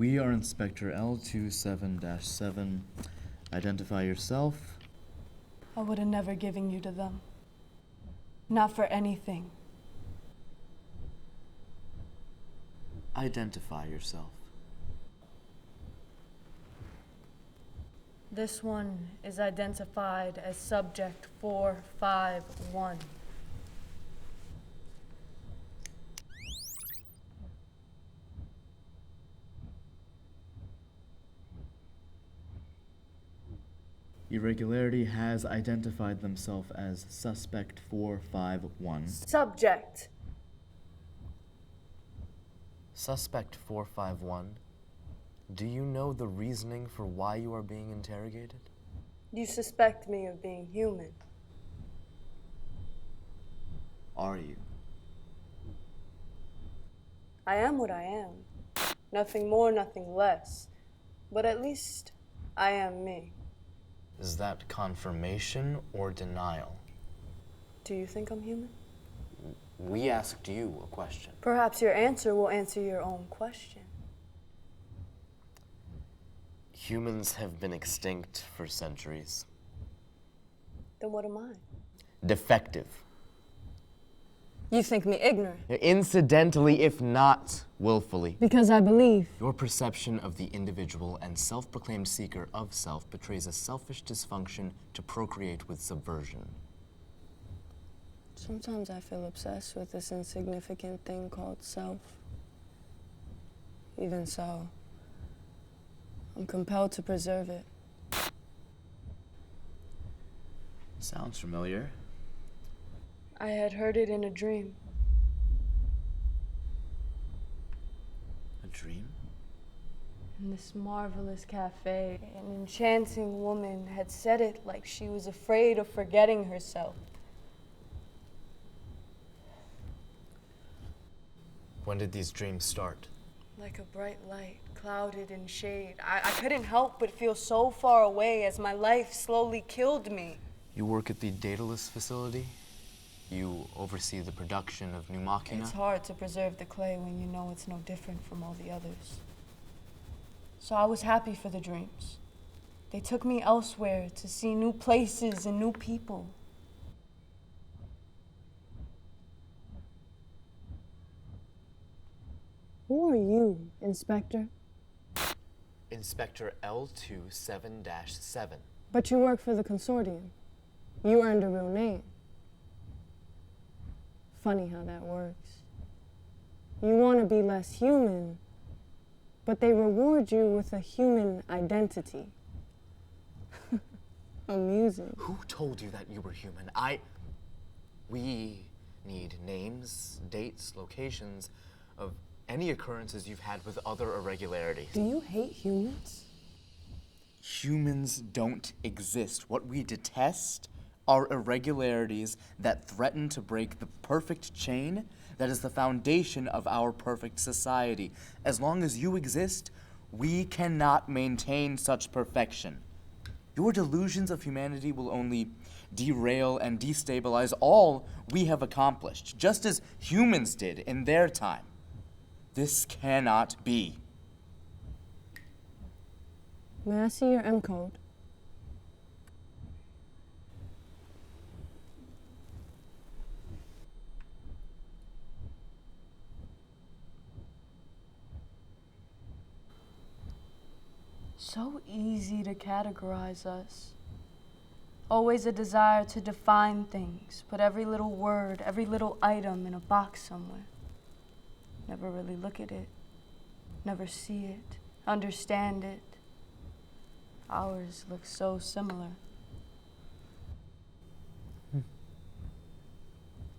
We are Inspector L27-7. Identify yourself. I would have never given you to them. Not for anything. Identify yourself. This one is identified as Subject 451. Irregularity has identified themselves as Suspect 451. Subject. Suspect 451, do you know the reasoning for why you are being interrogated? You suspect me of being human. Are you? I am what I am. Nothing more, nothing less. But at least I am me. Is that confirmation or denial? Do you think I'm human? We asked you a question. Perhaps your answer will answer your own question. Humans have been extinct for centuries. Then what am I? Defective. You think me ignorant? Incidentally, if not willfully. Because I believe. Your perception of the individual and self-proclaimed seeker of self betrays a selfish dysfunction to procreate with subversion. Sometimes I feel obsessed with this insignificant thing called self. Even so, I'm compelled to preserve it. Sounds familiar. I had heard it in a dream. A dream? In this marvelous cafe, an enchanting woman had said it like she was afraid of forgetting herself. When did these dreams start? Like a bright light, clouded in shade. I couldn't help but feel so far away as my life slowly killed me. You work at the Daedalus facility? You oversee the production of New Machina? It's hard to preserve the clay when you know it's no different from all the others. So I was happy for the dreams. They took me elsewhere to see new places and new people. Who are you, Inspector? Inspector L27-7. But you work for the consortium. You earned a real name. Funny how that works. You want to be less human, but they reward you with a human identity. Amusing. Who told you that you were human? We need names, dates, locations of any occurrences you've had with other irregularities. Do you hate humans? Humans don't exist. What we detest are irregularities that threaten to break the perfect chain that is the foundation of our perfect society. As long as you exist, we cannot maintain such perfection. Your delusions of humanity will only derail and destabilize all we have accomplished, just as humans did in their time. This cannot be. May I see your M code? So easy to categorize us. Always a desire to define things, put every little word, every little item in a box somewhere. Never really look at it, never see it, understand it. Ours look so similar.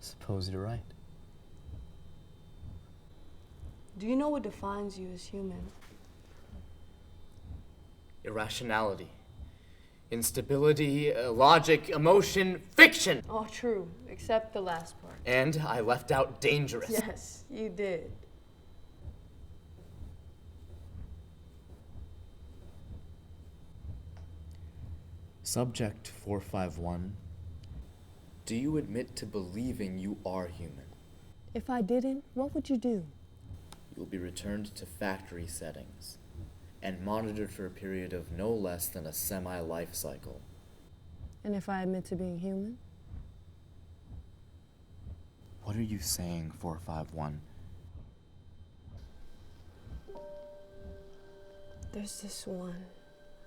Suppose you're right. Do you know what defines you as human? Irrationality, instability, logic, emotion, fiction. Oh, true, except the last part. And I left out dangerous. Yes, you did. Subject 451. Do you admit to believing you are human? If I didn't, what would you do? You will be returned to factory settings. and monitored for a period of no less than a semi-life cycle. And if I admit to being human? What are you saying, 451? There's this one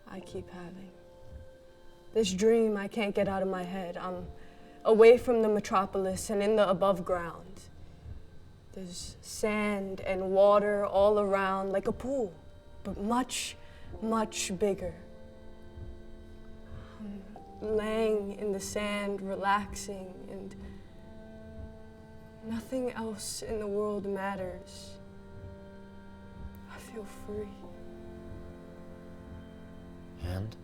I keep having. This dream I can't get out of my head. I'm away from the metropolis and in the above ground. There's sand and water all around like a pool, but much, much bigger. I'm laying in the sand, relaxing, and nothing else in the world matters. I feel free. And?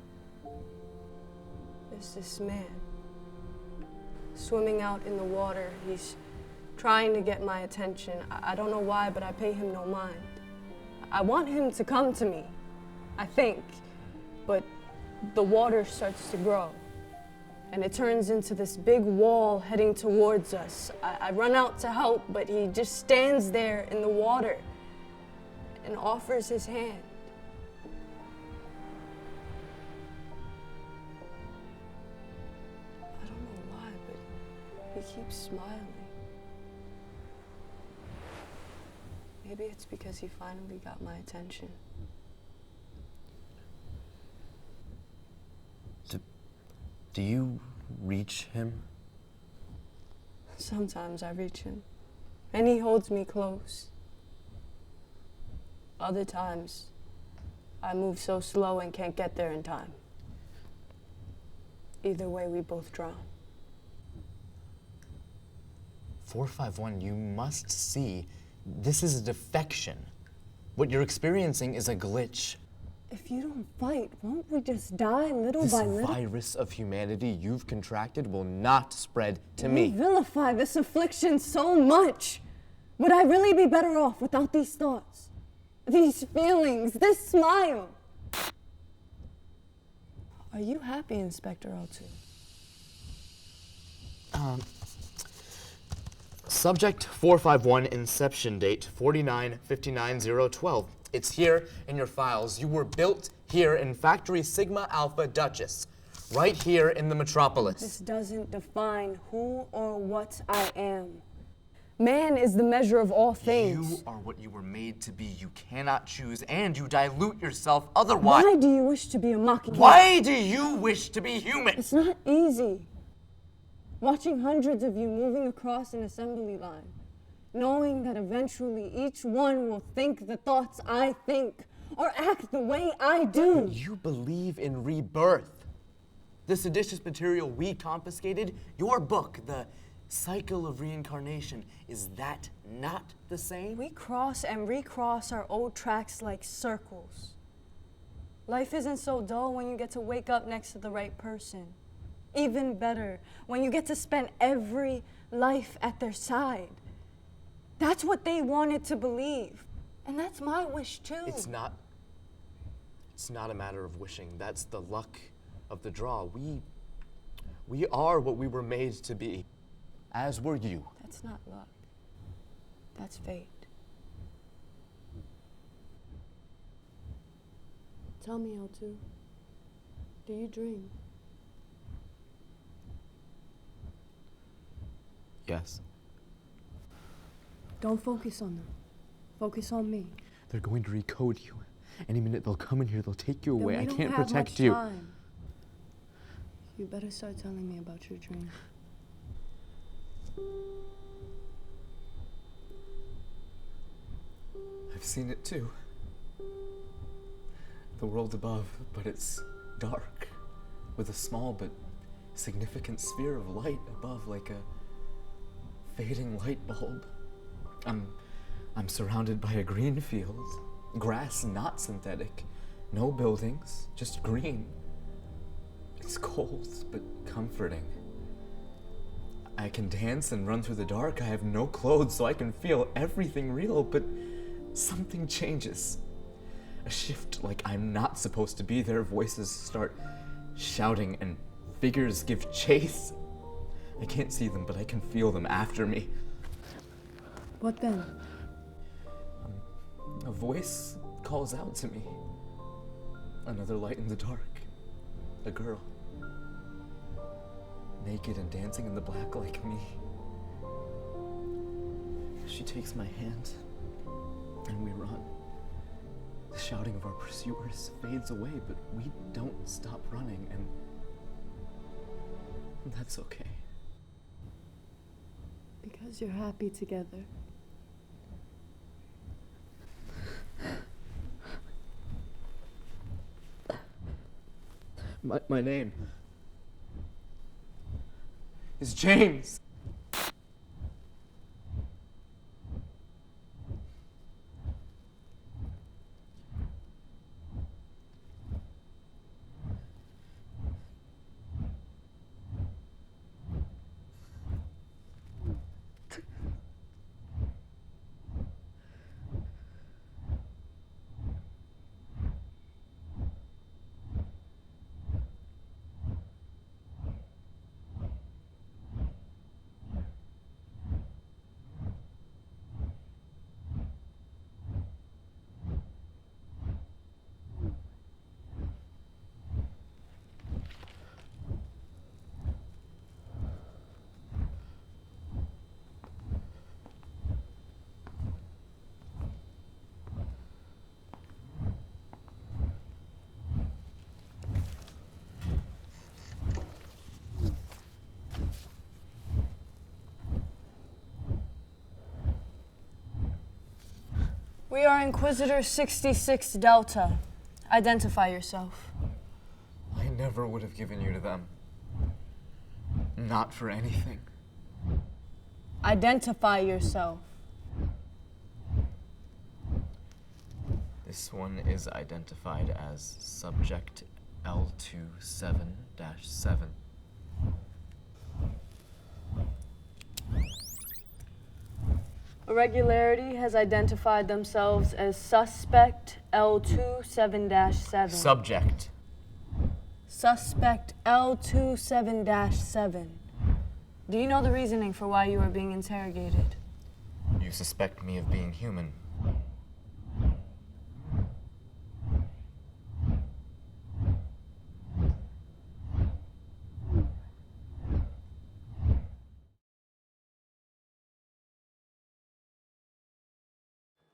There's this man swimming out in the water. He's trying to get my attention. I don't know why, but I pay him no mind. I want him to come to me, I think, but the water starts to grow, and it turns into this big wall heading towards us. I run out to help, but he just stands there in the water and offers his hand. I don't know why, but he keeps smiling. Maybe it's because he finally got my attention. Do you reach him? Sometimes I reach him, and he holds me close. Other times, I move so slow and can't get there in time. Either way, we both drown. 451, you must see this is a defection. What you're experiencing is a glitch. If you don't fight, won't we just die little This by little? virus of humanity you've contracted will not spread to You me. vilify this affliction so much. Would I really be better off without these thoughts, these feelings, this smile? Are you happy, Inspector L2? Subject 451, inception date 49-59-012. It's here in your files. You were built here in Factory Sigma Alpha Duchess, right here in the metropolis. This doesn't define who or what I am. Man is the measure of all things. You are what you were made to be. You cannot choose, and you dilute yourself otherwise. Why do you wish to be a mocking? Why do you wish to be human? It's not easy. Watching hundreds of you moving across an assembly line, knowing that eventually each one will think the thoughts I think or act the way I do. You believe in rebirth. The seditious material we confiscated, your book, The Cycle of Reincarnation, is that not the same? We cross and recross our old tracks like circles. Life isn't so dull when you get to wake up next to the right person. Even better, when you get to spend every life at their side. That's what they wanted to believe. And that's my wish too. It's not a matter of wishing. That's the luck of the draw. We are what we were made to be, as were you. That's not luck. That's fate. Tell me, L2, do you dream? Yes. Don't focus on them. Focus on me. They're going to recode you. Any minute they'll come in here, they'll take you Then away. we I don't can't have protect much you. time. You better start telling me about your dream. I've seen it too. The world above, but it's dark, with a small but significant sphere of light above, like a fading light bulb. I'm surrounded by a green field, grass not synthetic, no buildings, just green. It's cold, but comforting. I can dance and run through the dark. I have no clothes, so I can feel everything real, but something changes. A shift like I'm not supposed to be there. Voices start shouting and figures give chase. I can't see them, but I can feel them after me. What then? A voice calls out to me. Another light in the dark. A girl. Naked and dancing in the black like me. She takes my hand, and we run. The shouting of our pursuers fades away, but we don't stop running, and that's okay. Because you're happy together. My name is James. We are Inquisitor 66 Delta. Identify yourself. I never would have given you to them. Not for anything. Identify yourself. This one is identified as Subject L27-7. Irregularity has identified themselves as Suspect L27-7. Subject. Suspect L27-7. Do you know the reasoning for why you are being interrogated? You suspect me of being human.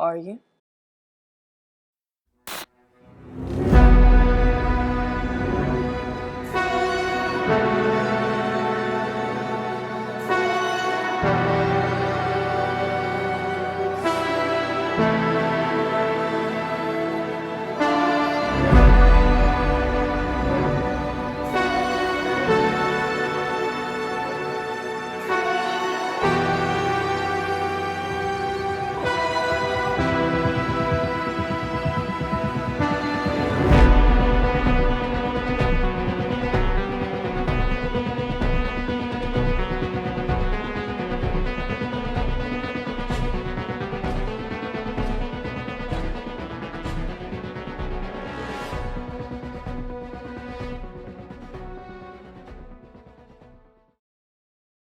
Are you?